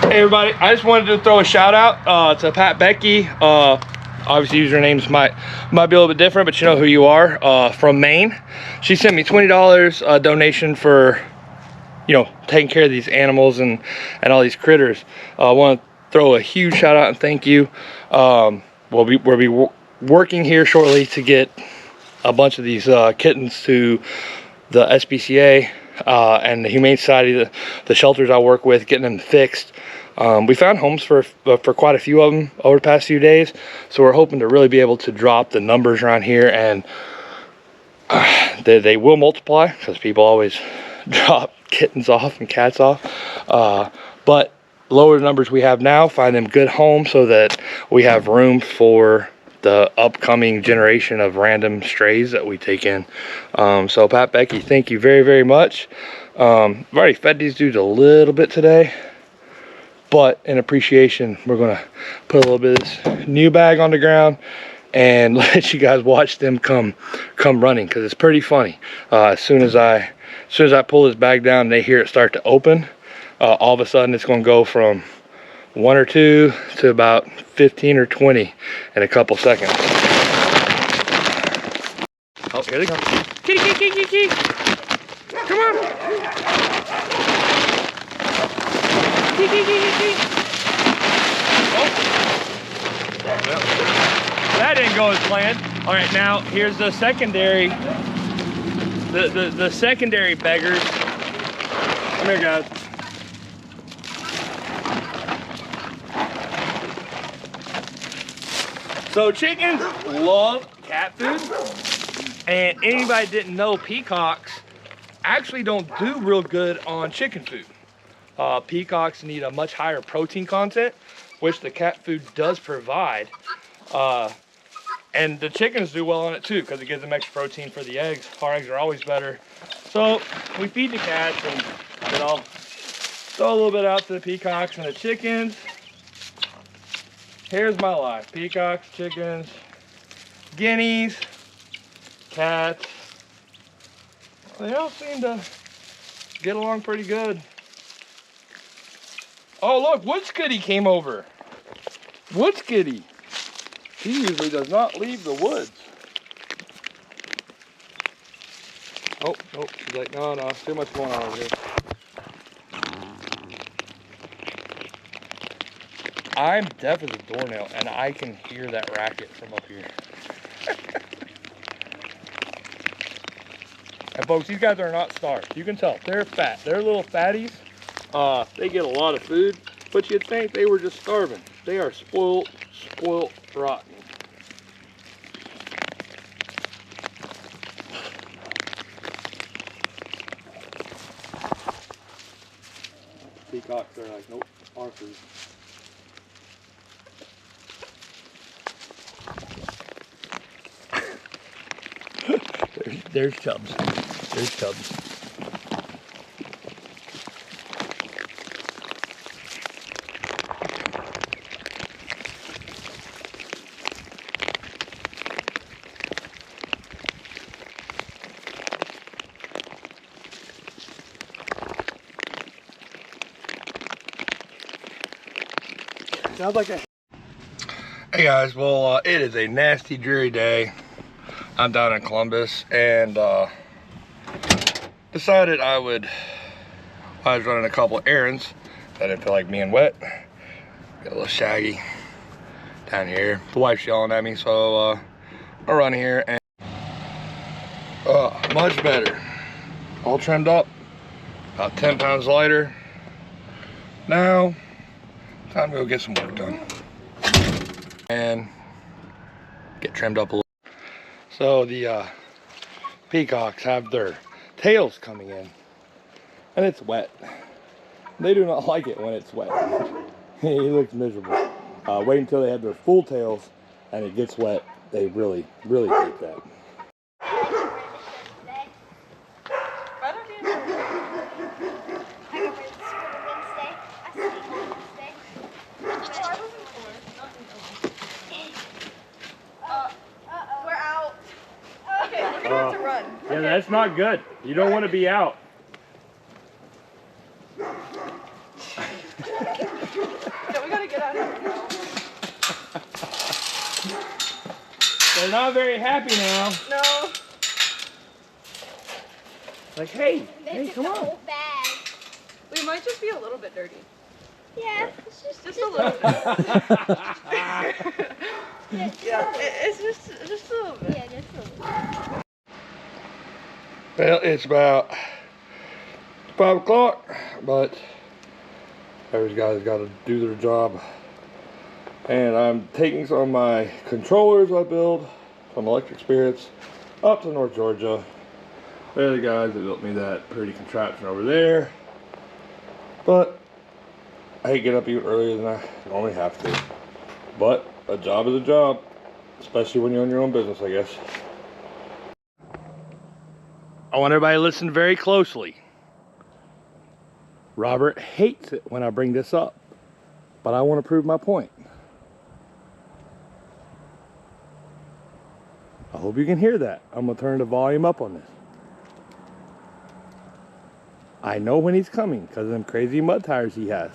Hey everybody, I just wanted to throw a shout out to Pat Becky. Obviously usernames might be a little bit different, but you know who you are, from Maine. She sent me $20 donation for, you know, taking care of these animals and all these critters. I want to throw a huge shout out and thank you. We'll be working here shortly to get a bunch of these kittens to the SPCA and the Humane Society, the shelters I work with, getting them fixed. We found homes for quite a few of them over the past few days, so we're hoping to really be able to drop the numbers around here, and they will multiply because people always drop kittens off and cats off, but lower the numbers we have now, find them good homes so that we have room for the upcoming generation of random strays that we take in. So Pat Becky, thank you very, very much. I've already fed these dudes a little bit today, but in appreciation, we're gonna put a little bit of this new bag on the ground and let you guys watch them come running, because it's pretty funny. As soon as I pull this bag down and they hear it start to open, all of a sudden it's gonna go from 1 or 2 to about 15 or 20 in a couple seconds. Oh, here they come. Kitty, kitty, kitty, kitty. Come on. Kitty, kitty, kitty, kitty. Oh. Well, that didn't go as planned. All right, now here's the secondary, the secondary beggars. Come here, guys. So chickens love cat food, and anybody didn't know, peacocks actually don't do real good on chicken food. Peacocks need a much higher protein content, which the cat food does provide. And the chickens do well on it too, because it gives them extra protein for the eggs. Our eggs are always better. So we feed the cats, and then I'll throw a little bit out to the peacocks and the chickens. Here's my life: peacocks, chickens, guineas, cats. They all seem to get along pretty good. Oh look, Woodskitty came over. Woodskitty. He usually does not leave the woods. Oh, she's like, no, too much going on over here. I'm deaf as a doornail, and I can hear that racket from up here. And folks, these guys are not starved. You can tell, they're fat. They're little fatties. They get a lot of food, but you'd think they were just starving. They are spoiled rotten. Peacocks are like, nope, our food. There's Chubbs. There's Chubbs. Sounds like a... Hey guys, well, it is a nasty, dreary day. I'm down in Columbus, and decided I was running a couple of errands. I didn't feel like being wet. Got a little shaggy down here. The wife's yelling at me, so I run here, and much better. All trimmed up, about 10 pounds lighter. Now, time to go get some work done and get trimmed up a little. So the peacocks have their tails coming in, and it's wet. They do not like it when it's wet. He looks miserable. Wait until they have their full tails and it gets wet. They really, really hate that. Yeah, that's not good. You don't want to be out. They're not very happy now. No. Like, hey, They come took the on. whole bag. We might just be a little bit dirty. Yeah, it's just Just a little bit. yeah, It's just a little bit. yeah, just a little. Well, it's about 5 o'clock, but every guy's got to do their job. And I'm taking some of my controllers I build from Electric Spirits up to North Georgia. They're the guys that built me that pretty contraption over there. But I hate getting up even earlier than I normally have to. But a job is a job, especially when you own your own business, I guess. I want everybody to listen very closely. Robert hates it when I bring this up, but I want to prove my point. I hope you can hear that. I'm going to turn the volume up on this. I know when he's coming because of them crazy mud tires he has.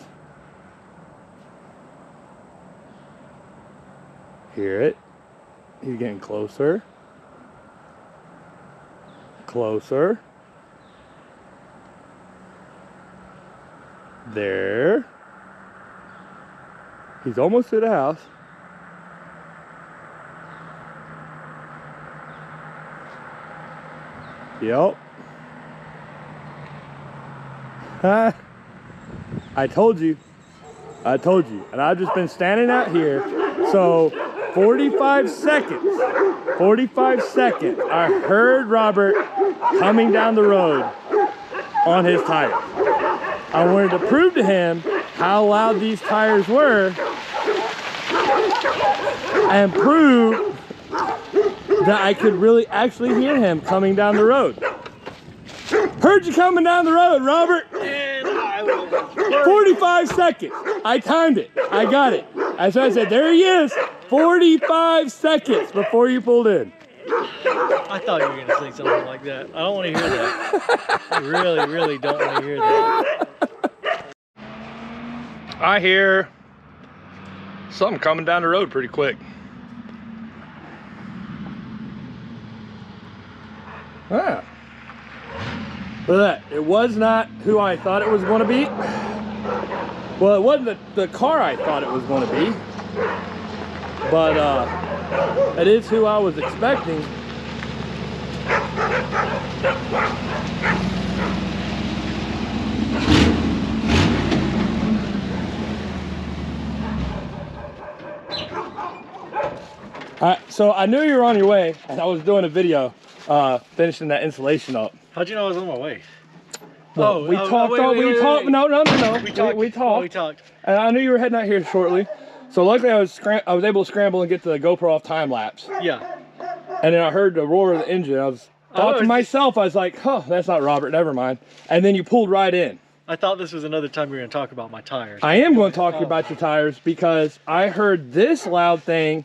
Hear it? He's getting closer. Closer. There. He's almost to the house. Yep. I told you. I told you. And I've just been standing out here. So 45 seconds. 45 seconds. I heard Robert coming down the road on his tire. I wanted to prove to him how loud these tires were and prove that I could really actually hear him coming down the road. Heard you coming down the road, Robert. And I was 45 seconds. I timed it. I got it. That's why I said, there he is. 45 seconds before you pulled in. I thought you were going to say something like that. I don't want to hear that. I really, really don't want to hear that. I hear something coming down the road pretty quick. Ah. Look at that. It was not who I thought it was going to be. Well, it wasn't the car I thought it was going to be. But it is who I was expecting. So I knew you were on your way, and I was doing a video finishing that insulation up. How'd you know I was on my way? Well, we talked. No. We talked. We talked. And I knew you were heading out here shortly. So luckily I was able to scramble and get the GoPro off time lapse. Yeah. And then I heard the roar of the engine. I thought to myself, I was like, oh, that's not Robert, never mind. And then you pulled right in. I thought this was another time you were going to talk about my tires. I am going to talk to you about your tires because I heard this loud thing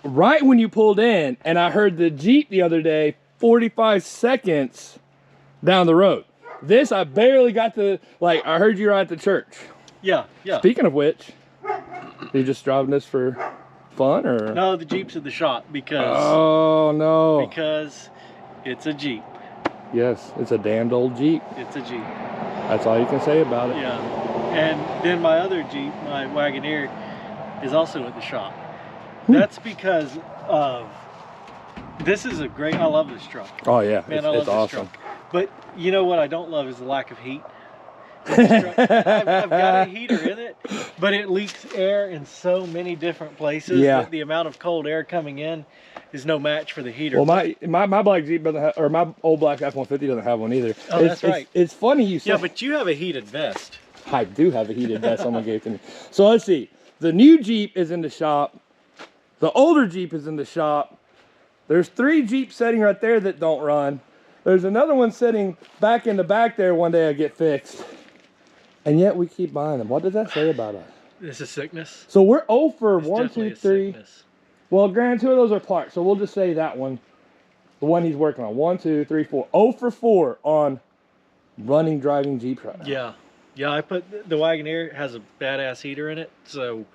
right when you pulled in, and I heard the Jeep the other day 45 seconds down the road. This, I barely got to, like, I heard you right at the church. Yeah, yeah. Speaking of which, you just driving this for fun, or? No, the Jeep's at the shop because... Oh, no. Because it's a Jeep. Yes, it's a damned old Jeep. It's a Jeep. That's all you can say about it. Yeah. And then my other Jeep, my Wagoneer, is also at the shop. That's because of... This is a great... I love this truck. Oh, yeah. Man, it's awesome. Truck. But you know what I don't love is the lack of heat. I've got a heater in it, but it leaks air in so many different places that the amount of cold air coming in is no match for the heater. Well, my black Jeep doesn't have, or my old black F-150 doesn't have one either. Oh, that's right. It's funny you say. Yeah, but you have a heated vest. I do have a heated vest someone gave to me. So let's see. The new Jeep is in the shop. The older Jeep is in the shop. There's 3 Jeeps sitting right there that don't run. There's another one sitting back in the back there one day I get fixed. And yet we keep buying them. What does that say about us? This is sickness. So we're 0 for It's 1, 2, definitely 3. sickness. Well, granted, 2 of those are parts. So we'll just say that one. The one he's working on. 1, 2, 3, 4. 0 for 4 on running, driving Jeeps right now. Yeah. Yeah, I put the Wagoneer has a badass heater in it, so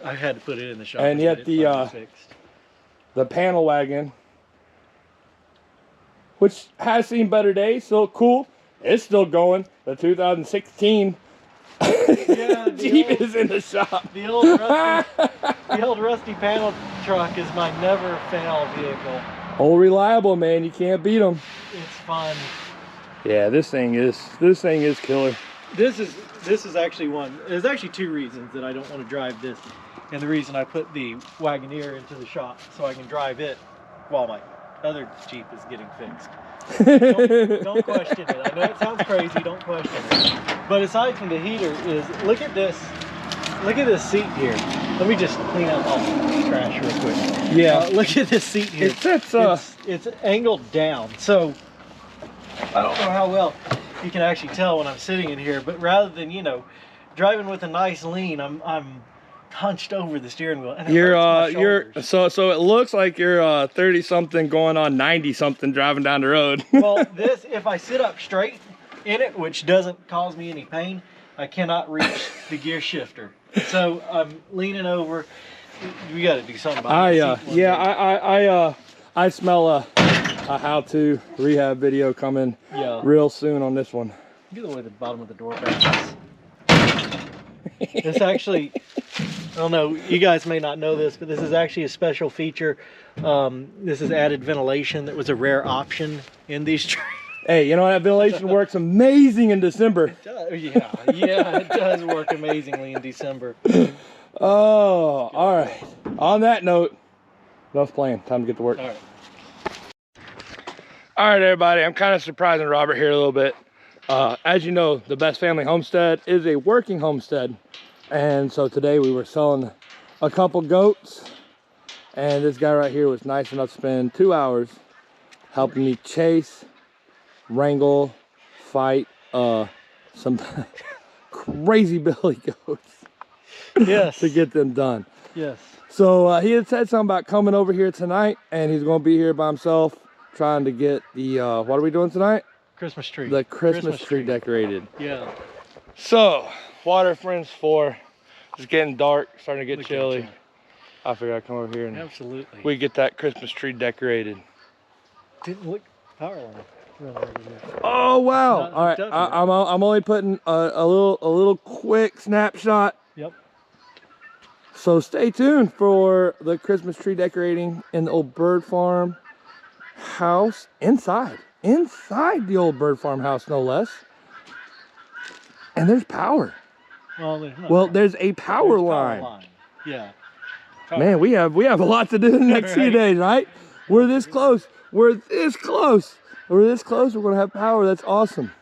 I had to put it in the shop. And yet fixed. the panel wagon, which has seen better days, still cool. It's still going. The 2016 Yeah, Jeep is in the shop. The old rusty panel truck is my never fail vehicle. Old reliable, man. You can't beat them. It's fun. Yeah, this thing is killer. This is actually one. There's actually two reasons that I don't want to drive this, and the reason I put the Wagoneer into the shop so I can drive it while my other Jeep is getting fixed. Don't question it. I know it sounds crazy. Don't question it. But aside from the heater, is look at this seat here. Let me just clean up all the trash real quick. Yeah. Look at this seat here. It's angled down, so I don't know how well you can actually tell when I'm sitting in here. But rather than driving with a nice lean, I'm hunched over the steering wheel. And you're so it looks like you're 30 something going on 90 something driving down the road. Well, if I sit up straight in it, which doesn't cause me any pain, I cannot reach the gear shifter. So I'm leaning over. We got to do something about it. I smell a how-to rehab video coming real soon on this one. Get away the bottom of the door bounces. This actually, I don't know, you guys may not know this, but this is actually a special feature. This is added ventilation that was a rare option in these trains. Hey, you know that ventilation works amazing in December. Yeah, it does work amazingly in December. Oh, all right. On that note, enough playing. Time to get to work. All right. All right, everybody. I'm kind of surprising Robert here a little bit. As you know, the Best Family Homestead is a working homestead. And so today we were selling a couple goats. And this guy right here was nice enough to spend 2 hours helping me chase, wrangle, fight some crazy billy goats. Yes. To get them done. Yes. So he had said something about coming over here tonight, and he's going to be here by himself trying to get the what are we doing tonight? Christmas tree. The Christmas tree decorated. Yeah. So water friends 4. It's getting dark, starting to get chilly. I figured I'd come over here and absolutely we get that Christmas tree decorated. Didn't look power line. Oh wow! All right, I'm only putting a little quick snapshot. Yep. So stay tuned for the Christmas tree decorating in the old bird farm house inside the old bird farm house, no less. And there's power. Well, there's a power line. Yeah. Man, we have a lot to do in the next few days, right? We're this close. We're this close. We're this close. We're gonna have power. That's awesome.